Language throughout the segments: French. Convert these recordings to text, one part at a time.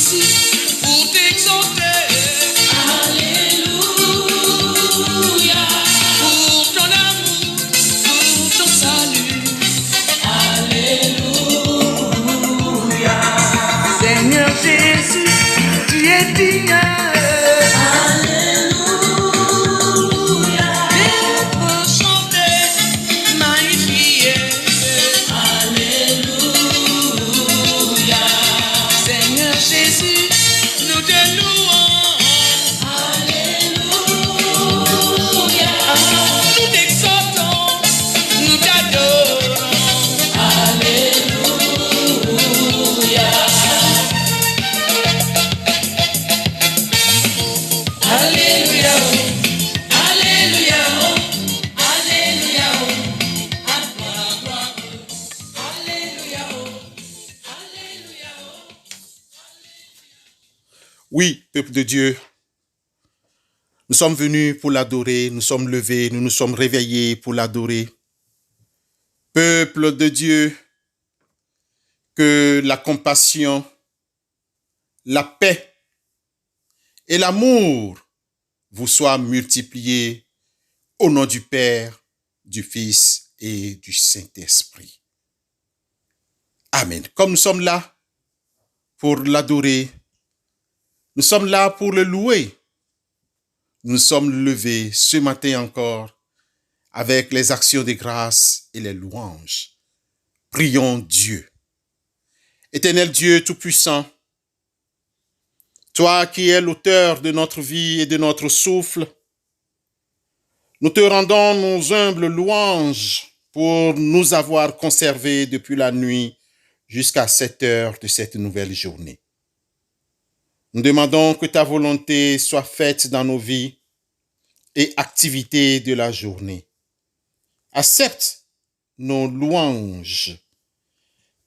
Jésus pour t'exalter. Alléluia. Pour ton amour, pour ton salut. Alléluia. Seigneur Jésus, tu es digne. Oui, peuple de Dieu, nous sommes venus pour l'adorer, nous sommes levés, nous nous sommes réveillés pour l'adorer. Peuple de Dieu, que la compassion, la paix et l'amour vous soient multipliés au nom du Père, du Fils et du Saint-Esprit. Amen. Comme nous sommes là pour l'adorer, nous sommes là pour le louer. Nous sommes levés ce matin encore avec les actions de grâce et les louanges. Prions Dieu. Éternel Dieu Tout-Puissant, toi qui es l'auteur de notre vie et de notre souffle, nous te rendons nos humbles louanges pour nous avoir conservés depuis la nuit jusqu'à cette heure de cette nouvelle journée. Nous demandons que ta volonté soit faite dans nos vies et activités de la journée. Accepte nos louanges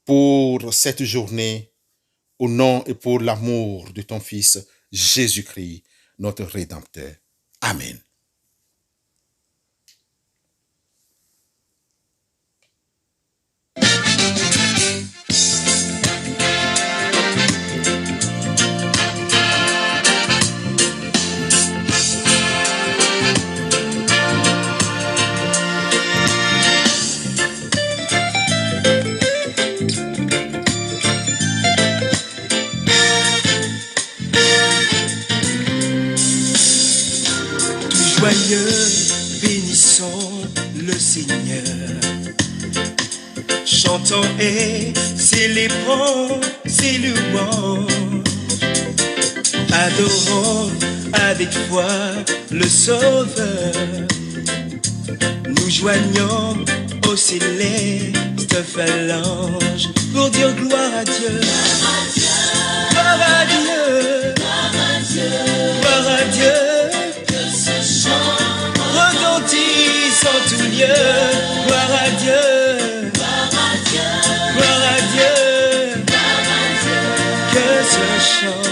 pour cette journée au nom et pour l'amour de ton Fils Jésus-Christ, notre Rédempteur. Amen. Joyeux, bénissons le Seigneur, chantons et célébrons ses louanges, adorons avec foi le Sauveur, nous joignons aux célestes phalanges pour dire gloire à Dieu, gloire à Dieu, gloire à Dieu. Retentissent en tout lieu, gloire à Dieu, gloire à Dieu, gloire à Dieu, gloire à Dieu. Que ce chant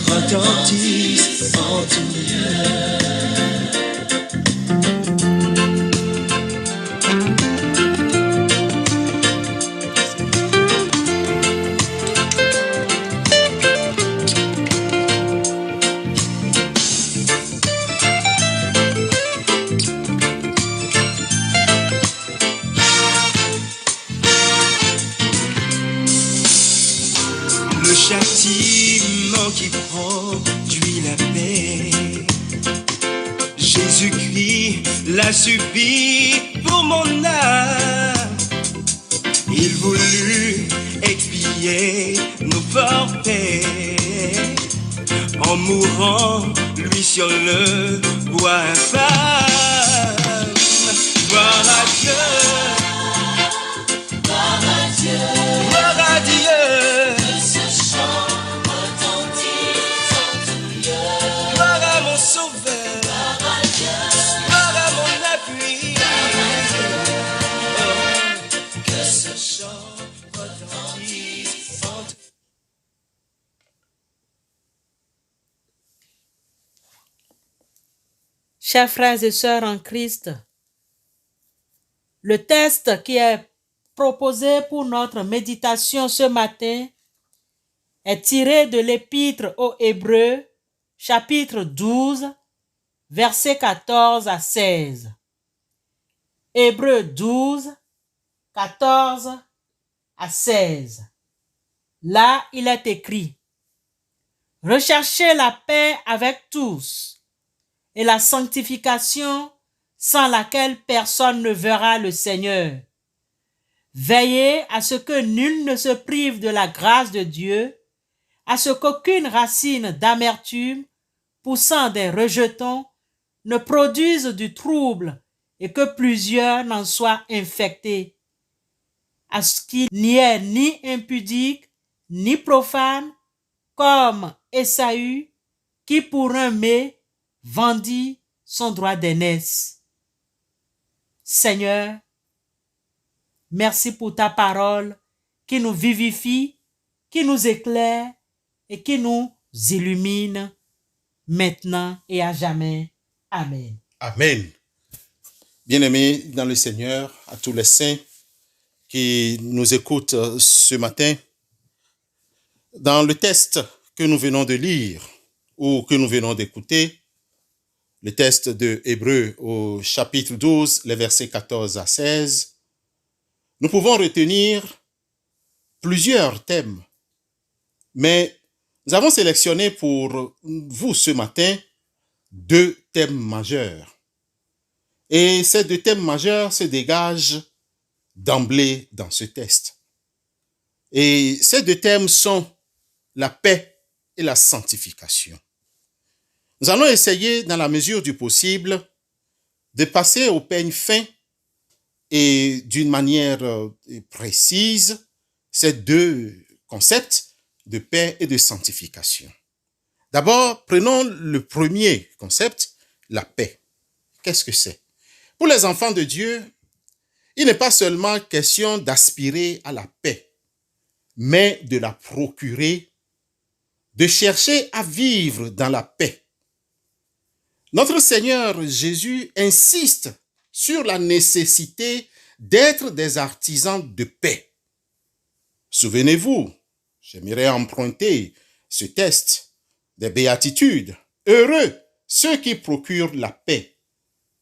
retentisse en tout lieu. Le châtiment qui produit la paix, Jésus-Christ l'a subi pour mon âme. Il voulut expier nos forfaits en mourant, lui sur le bois infâme. Gloire à Dieu, gloire à Dieu, gloire à Dieu. Chers frères et sœurs en Christ, le texte qui est proposé pour notre méditation ce matin est tiré de l'Épître aux Hébreux, chapitre 12, versets 14 à 16. Hébreux 12, 14 à 16. Là, il est écrit: Recherchez la paix avec tous et la sanctification sans laquelle personne ne verra le Seigneur. Veillez à ce que nul ne se prive de la grâce de Dieu, à ce qu'aucune racine d'amertume poussant des rejetons ne produise du trouble et que plusieurs n'en soient infectés, à ce qu'il n'y ait ni impudique ni profane, comme Ésaü, qui pour un mets vendit son droit d'aînesse. Seigneur, merci pour ta parole qui nous vivifie, qui nous éclaire et qui nous illumine maintenant et à jamais. Amen. Amen. Bien-aimés dans le Seigneur, à tous les saints qui nous écoutent ce matin, dans le texte que nous venons de lire ou que nous venons d'écouter, le texte de Hébreux au chapitre 12, les versets 14 à 16, nous pouvons retenir plusieurs thèmes, mais nous avons sélectionné pour vous ce matin 2 thèmes majeurs. Et ces 2 thèmes majeurs se dégagent d'emblée dans ce texte. Et ces 2 thèmes sont la paix et la sanctification. Nous allons essayer, dans la mesure du possible, de passer au peigne fin et d'une manière précise ces 2 concepts de paix et de sanctification. D'abord, prenons le premier concept, la paix. Qu'est-ce que c'est? Pour les enfants de Dieu, il n'est pas seulement question d'aspirer à la paix, mais de la procurer, de chercher à vivre dans la paix. Notre Seigneur Jésus insiste sur la nécessité d'être des artisans de paix. Souvenez-vous, j'aimerais emprunter ce texte des béatitudes. Heureux ceux qui procurent la paix,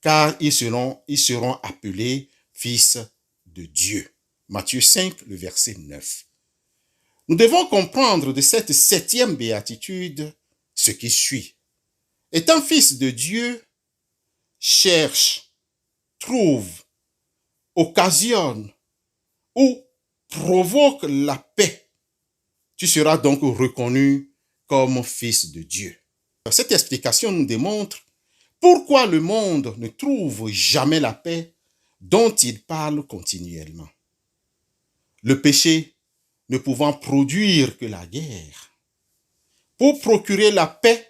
car ils seront appelés fils de Dieu. Matthieu 5, le verset 9. Nous devons comprendre de cette 7e béatitude ce qui suit. Étant fils de Dieu, cherche, trouve, occasionne ou provoque la paix. Tu seras donc reconnu comme fils de Dieu. Cette explication nous démontre pourquoi le monde ne trouve jamais la paix dont il parle continuellement. Le péché ne pouvant produire que la guerre. Pour procurer la paix,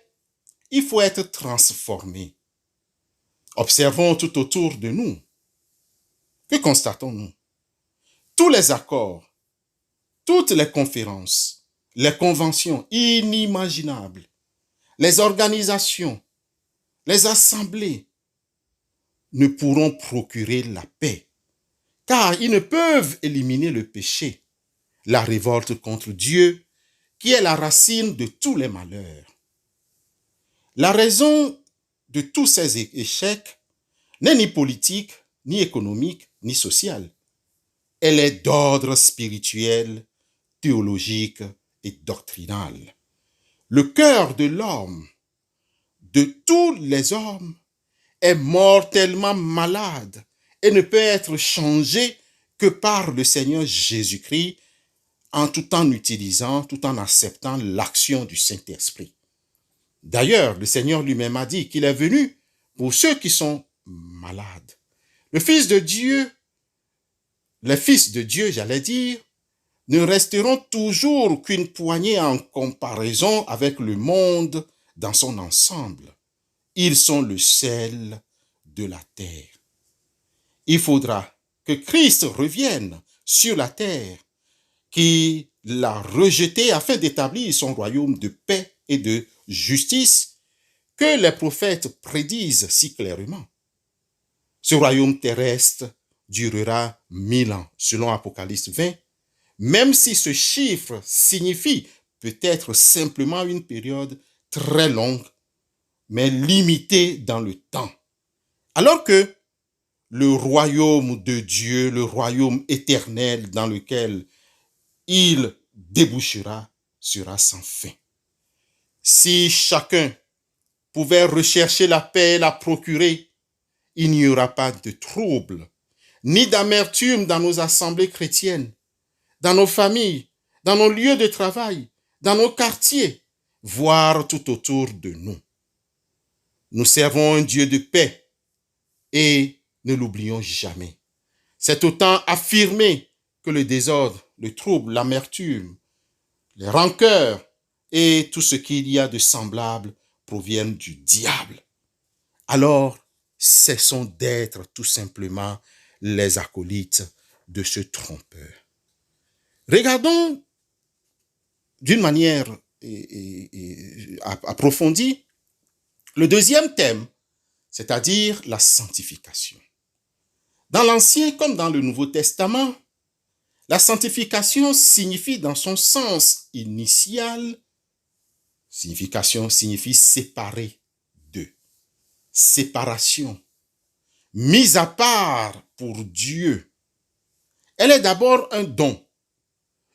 il faut être transformé. Observons tout autour de nous. Que constatons-nous? Tous les accords, toutes les conférences, les conventions inimaginables, les organisations, les assemblées ne pourront procurer la paix, car ils ne peuvent éliminer le péché, la révolte contre Dieu, qui est la racine de tous les malheurs. La raison de tous ces échecs n'est ni politique, ni économique, ni sociale. Elle est d'ordre spirituel, théologique et doctrinal. Le cœur de l'homme, de tous les hommes, est mortellement malade et ne peut être changé que par le Seigneur Jésus-Christ tout en acceptant l'action du Saint-Esprit. D'ailleurs, le Seigneur lui-même a dit qu'il est venu pour ceux qui sont malades. Les fils de Dieu, ne resteront toujours qu'une poignée en comparaison avec le monde dans son ensemble. Ils sont le sel de la terre. Il faudra que Christ revienne sur la terre, qu'il l'a rejeté afin d'établir son royaume de paix et de justice que les prophètes prédisent si clairement. Ce royaume terrestre durera 1000 ans, selon Apocalypse 20, même si ce chiffre signifie peut être simplement une période très longue, mais limitée dans le temps. Alors que le royaume de Dieu, le royaume éternel dans lequel il débouchera, sera sans fin. Si chacun pouvait rechercher la paix et la procurer, il n'y aura pas de trouble, ni d'amertume dans nos assemblées chrétiennes, dans nos familles, dans nos lieux de travail, dans nos quartiers, voire tout autour de nous. Nous servons un Dieu de paix et ne l'oublions jamais. C'est autant affirmer que le désordre, le trouble, l'amertume, les rancœurs et tout ce qu'il y a de semblable proviennent du diable. Alors, cessons d'être tout simplement les acolytes de ce trompeur. Regardons d'une manière approfondie le deuxième thème, c'est-à-dire la sanctification. Dans l'Ancien comme dans le Nouveau Testament, la sanctification signifie dans son sens initial, signification signifie séparer d'eux, séparation, mise à part pour Dieu. Elle est d'abord un don,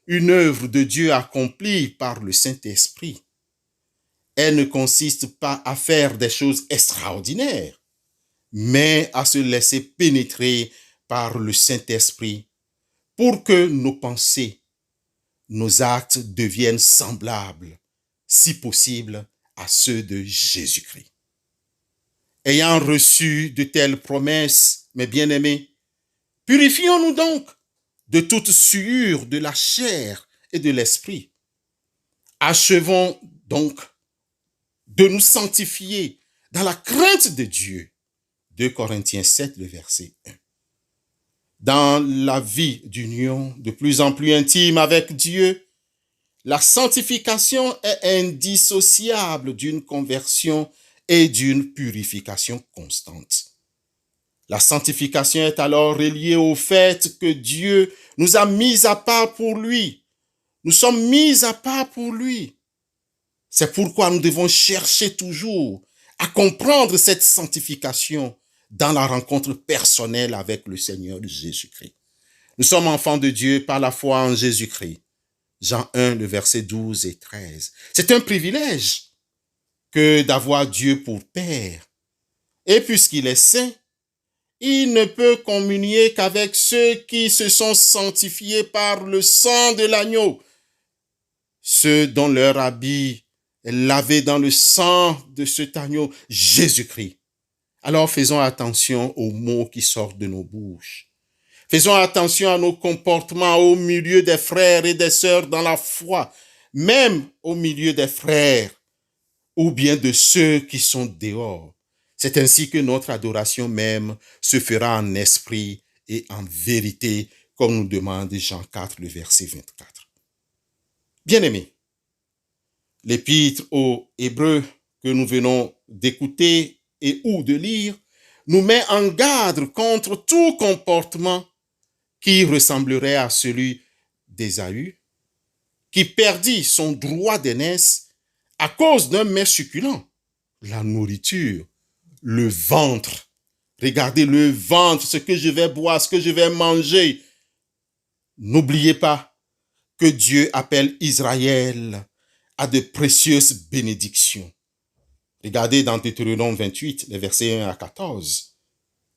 une œuvre de Dieu accomplie par le Saint-Esprit. Elle ne consiste pas à faire des choses extraordinaires, mais à se laisser pénétrer par le Saint-Esprit pour que nos pensées, nos actes deviennent semblables, si possible, à ceux de Jésus-Christ. Ayant reçu de telles promesses, mes bien-aimés, purifions-nous donc de toute souillure de la chair et de l'esprit. Achevons donc de nous sanctifier dans la crainte de Dieu. 2 Corinthiens 7, le verset 1. Dans la vie d'union de plus en plus intime avec Dieu, la sanctification est indissociable d'une conversion et d'une purification constante. La sanctification est alors reliée au fait que Dieu nous a mis à part pour lui. Nous sommes mis à part pour lui. C'est pourquoi nous devons chercher toujours à comprendre cette sanctification dans la rencontre personnelle avec le Seigneur Jésus-Christ. Nous sommes enfants de Dieu par la foi en Jésus-Christ. Jean 1, le verset 12 et 13. C'est un privilège que d'avoir Dieu pour Père. Et puisqu'il est saint, il ne peut communier qu'avec ceux qui se sont sanctifiés par le sang de l'agneau, ceux dont leur habit est lavé dans le sang de cet agneau, Jésus-Christ. Alors faisons attention aux mots qui sortent de nos bouches. Faisons attention à nos comportements au milieu des frères et des sœurs dans la foi, même au milieu des frères ou bien de ceux qui sont dehors. C'est ainsi que notre adoration même se fera en esprit et en vérité, comme nous demande Jean 4, le verset 24. Bien-aimés, l'épître aux Hébreux que nous venons d'écouter et ou de lire nous met en garde contre tout comportement qui ressemblerait à celui d'Ésaü, qui perdit son droit d'aînesse à cause d'un mets succulent, la nourriture, le ventre. Regardez le ventre, ce que je vais boire, ce que je vais manger. N'oubliez pas que Dieu appelle Israël à de précieuses bénédictions. Regardez dans Deutéronome 28, les versets 1 à 14.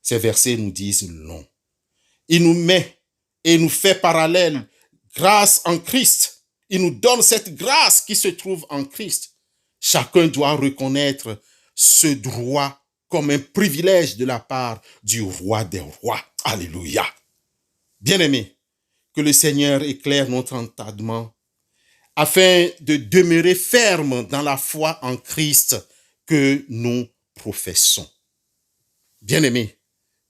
Ces versets nous disent long. Il nous met et nous fait parallèle grâce en Christ. Il nous donne cette grâce qui se trouve en Christ. Chacun doit reconnaître ce droit comme un privilège de la part du roi des rois. Alléluia. Bien-aimés, que le Seigneur éclaire notre entendement afin de demeurer ferme dans la foi en Christ que nous professons. Bien-aimés,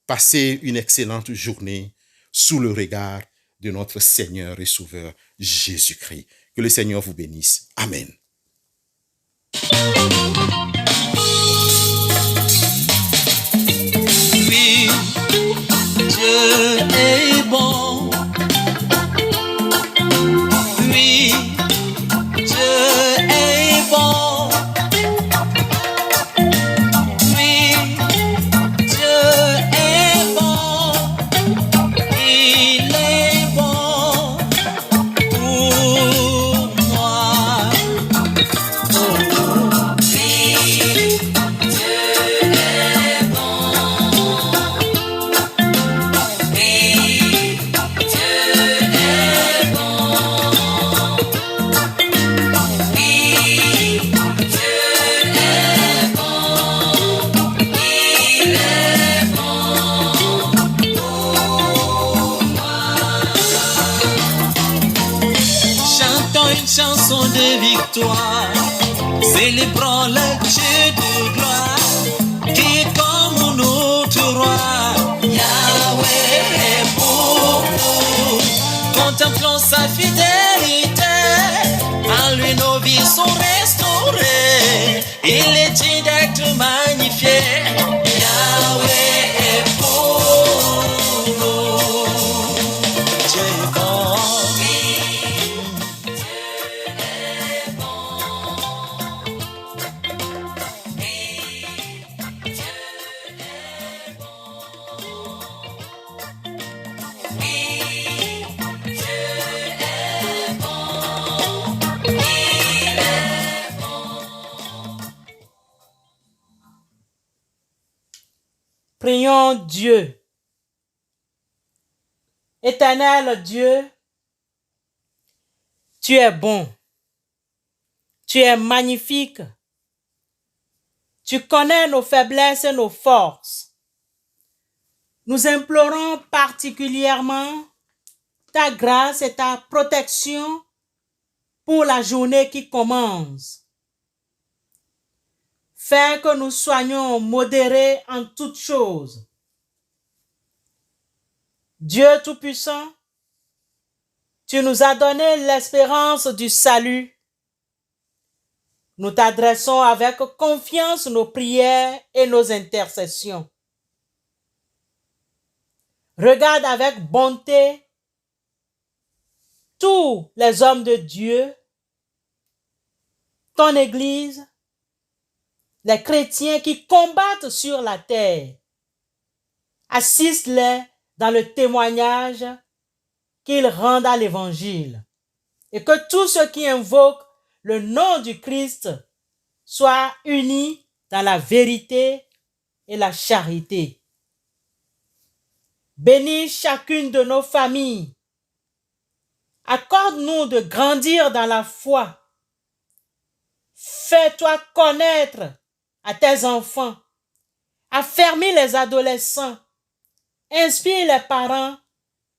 passez une excellente journée sous le regard de notre Seigneur et Sauveur Jésus-Christ. Que le Seigneur vous bénisse. Amen. Oui, Dieu est bon. Oui, Dieu son de victoire. Célébrons le Dieu de gloire, qui est comme notre roi. Yahweh est pour nous. Contemplons sa fidélité. En lui nos vies sont restaurées. Il est digne d'être magnifié. Yahweh est pour nous. Dieu est bon. Prions Dieu. Éternel Dieu, tu es bon, tu es magnifique, tu connais nos faiblesses et nos forces. Nous implorons particulièrement ta grâce et ta protection pour la journée qui commence. Fais que nous soyons modérés en toutes choses. Dieu Tout-Puissant, tu nous as donné l'espérance du salut. Nous t'adressons avec confiance nos prières et nos intercessions. Regarde avec bonté tous les hommes de Dieu, ton Église, les chrétiens qui combattent sur la terre. Assiste-les dans le témoignage qu'ils rendent à l'Évangile. Et que tous ceux qui invoquent le nom du Christ soient unis dans la vérité et la charité. Bénis chacune de nos familles. Accorde-nous de grandir dans la foi. Fais-toi connaître à tes enfants. Affermis les adolescents. Inspire les parents.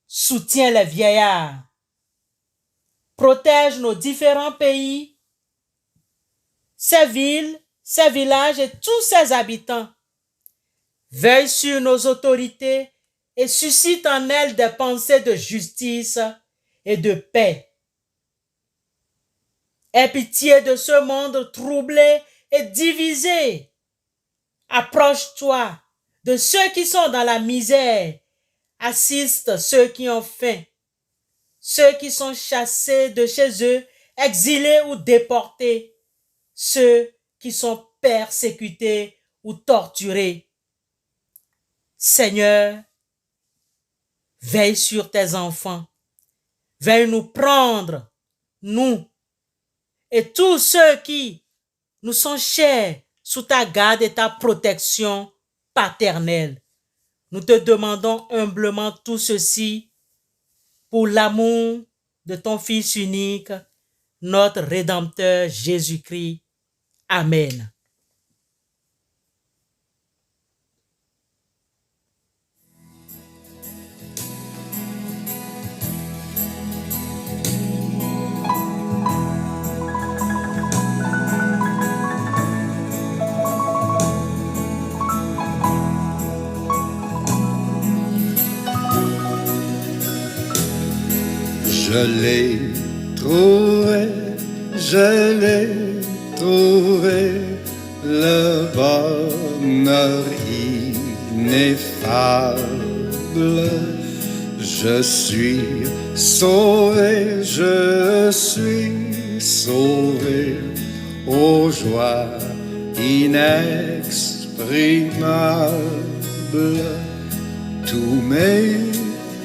Soutiens les vieillards. Protège nos différents pays, ces villes, ces villages et tous ses habitants. Veille sur nos autorités et suscite en elles des pensées de justice et de paix. Aie pitié de ce monde troublé et divisé. Approche-toi de ceux qui sont dans la misère. Assiste ceux qui ont faim, ceux qui sont chassés de chez eux, exilés ou déportés, ceux qui sont persécutés ou torturés. Seigneur, veille sur tes enfants, veille nous prendre, nous, et tous ceux qui nous sont chers sous ta garde et ta protection paternelle. Nous te demandons humblement tout ceci pour l'amour de ton Fils unique, notre Rédempteur Jésus-Christ. Amen. Je l'ai trouvé, le bonheur ineffable. Je suis sauvé, aux joies inexprimables. Tous mes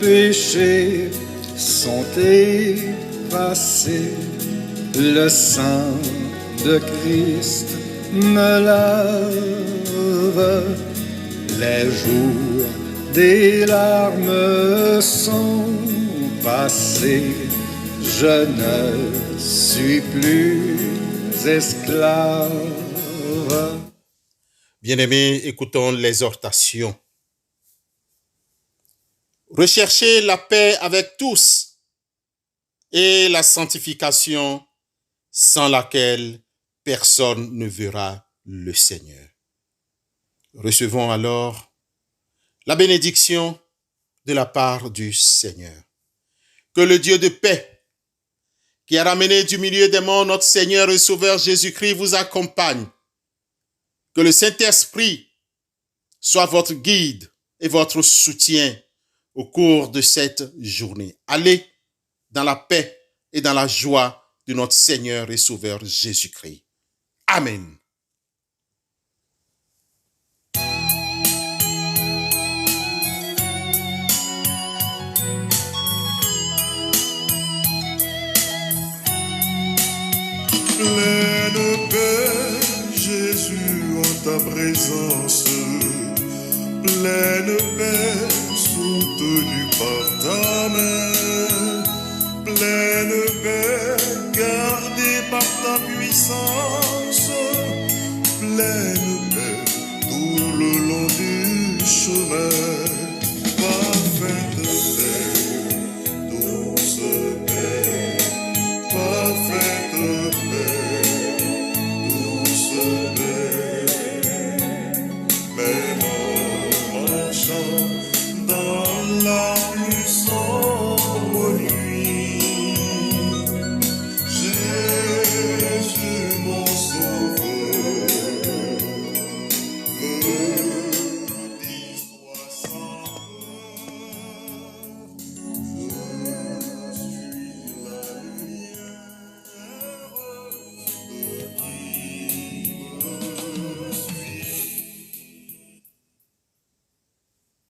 péchés sont effacés, le sang de Christ me lave, les jours des larmes sont passés, je ne suis plus esclave. Bien-aimés, écoutons l'exhortation. Recherchez la paix avec tous et la sanctification, sans laquelle personne ne verra le Seigneur. Recevons alors la bénédiction de la part du Seigneur. Que le Dieu de paix, qui a ramené du milieu des morts notre Seigneur et Sauveur Jésus-Christ, vous accompagne. Que le Saint-Esprit soit votre guide et votre soutien au cours de cette journée. Allez dans la paix et dans la joie de notre Seigneur et Sauveur Jésus-Christ. Amen. Pleine paix, Jésus, en ta présence. Pleine paix, soutenue par ta main. Pleine paix, gardée par ta puissance. Pleine paix, tout le long du chemin. Parfaite paix, douce paix. Parfaite paix, douce paix. Même en marchant dans la puissance.